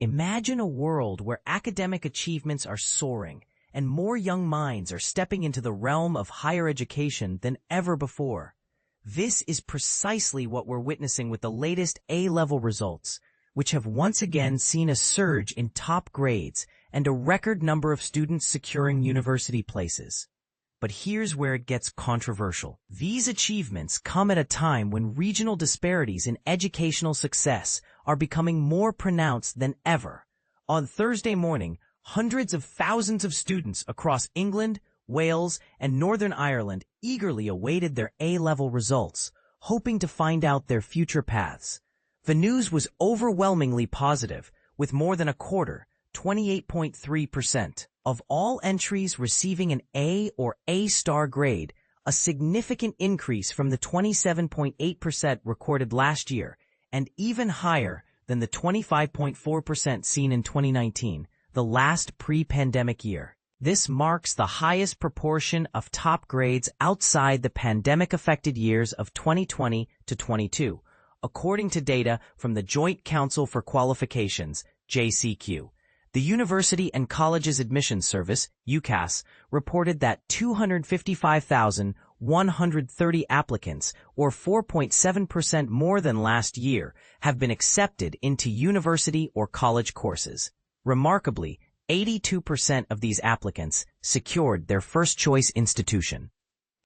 Imagine a world where academic achievements are soaring and more young minds are stepping into the realm of higher education than ever before. This is precisely what we're witnessing with the latest A-level results, which have once again seen a surge in top grades and a record number of students securing university places. But here's where it gets controversial. These achievements come at a time when regional disparities in educational success are becoming more pronounced than ever. On Thursday morning, hundreds of thousands of students across England, Wales, and Northern Ireland eagerly awaited their A-level results, hoping to find out their future paths. The news was overwhelmingly positive, with more than a quarter, 28.3%, of all entries receiving an A or A-star grade, a significant increase from the 27.8% recorded last year, and even higher than the 25.4% seen in 2019, the last pre-pandemic year. This marks the highest proportion of top grades outside the pandemic-affected years of 2020 to 22, according to data from the Joint Council for Qualifications, JCQ. The University and Colleges Admissions Service, UCAS, reported that 255,130 applicants, or 4.7% more than last year, have been accepted into university or college courses. Remarkably, 82% of these applicants secured their first-choice institution,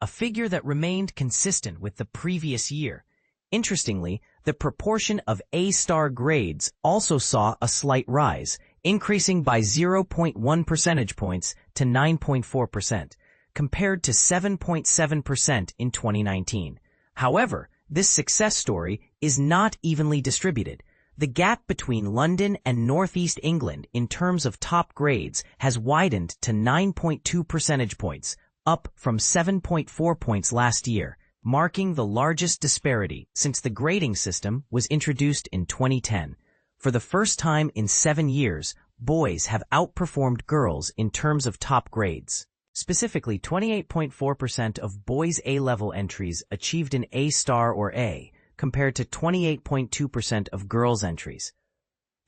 a figure that remained consistent with the previous year. Interestingly, the proportion of A-star grades also saw a slight rise, increasing by 0.1 percentage points to 9.4%, compared to 7.7% in 2019. However, this success story is not evenly distributed. The gap between London and Northeast England in terms of top grades has widened to 9.2 percentage points, up from 7.4 points last year, marking the largest disparity since the grading system was introduced in 2010. For the first time in 7 years, boys have outperformed girls in terms of top grades. Specifically, 28.4% of boys' A-level entries achieved an A-star or A, compared to 28.2% of girls' entries.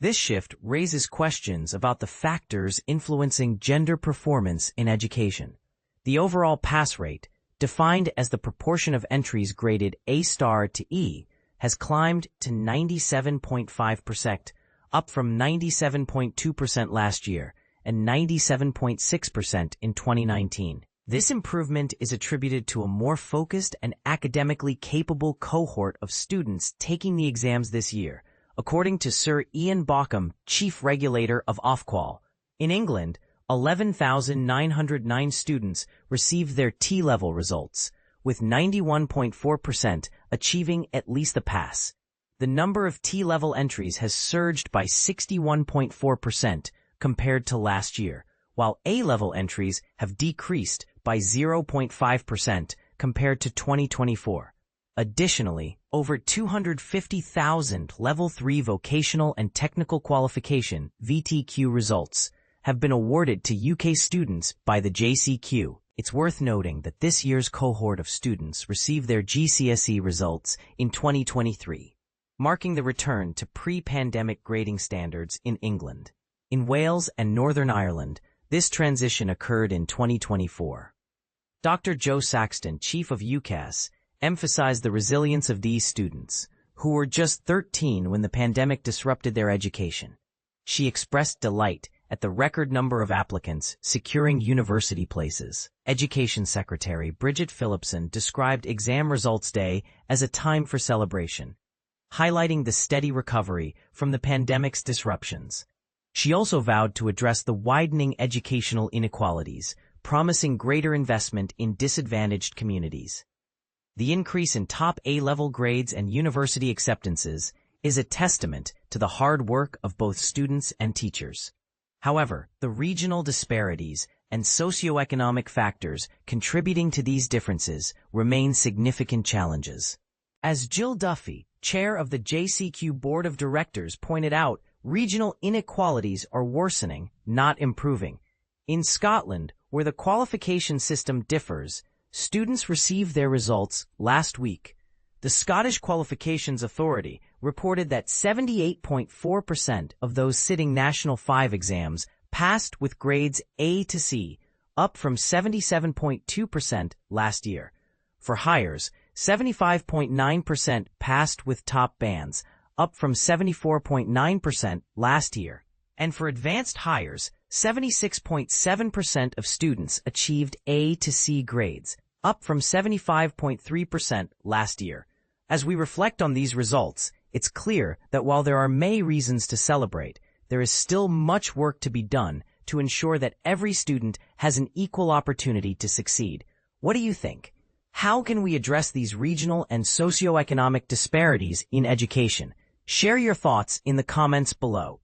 This shift raises questions about the factors influencing gender performance in education. The overall pass rate, defined as the proportion of entries graded A-star to E, has climbed to 97.5%, up from 97.2% last year and 97.6% in 2019. This improvement is attributed to a more focused and academically capable cohort of students taking the exams this year, according to Sir Ian Bauckham, Chief Regulator of Ofqual. In England, 11,909 students received their T-level results, with 91.4% achieving at least a pass. The number of T-level entries has surged by 61.4% compared to last year, while A-level entries have decreased by 0.5% compared to 2024. Additionally, over 250,000 Level 3 Vocational and Technical Qualification (VTQ) results have been awarded to UK students by the JCQ. It's worth noting that this year's cohort of students received their GCSE results in 2023, marking the return to pre-pandemic grading standards in England. In Wales and Northern Ireland, this transition occurred in 2024. Dr. Jo Saxton, chief of UCAS, emphasized the resilience of these students, who were just 13 when the pandemic disrupted their education. She expressed delight at the record number of applicants securing university places. Education Secretary Bridget Phillipson described Exam Results Day as a time for celebration, highlighting the steady recovery from the pandemic's disruptions. She also vowed to address the widening educational inequalities, promising greater investment in disadvantaged communities. The increase in top A-level grades and university acceptances is a testament to the hard work of both students and teachers. However, the regional disparities and socioeconomic factors contributing to these differences remain significant challenges. As Jill Duffy, chair of the JCQ Board of Directors, pointed out, regional inequalities are worsening, not improving. In Scotland, where the qualification system differs, students received their results last week. The Scottish Qualifications Authority reported that 78.4% of those sitting National 5 exams passed with grades A to C, up from 77.2% last year. For hires, 75.9% passed with top bands, up from 74.9% last year. And for advanced hires, 76.7% of students achieved A to C grades, up from 75.3% last year. As we reflect on these results, it's clear that while there are many reasons to celebrate, there is still much work to be done to ensure that every student has an equal opportunity to succeed. What do you think? How can we address these regional and socioeconomic disparities in education? Share your thoughts in the comments below.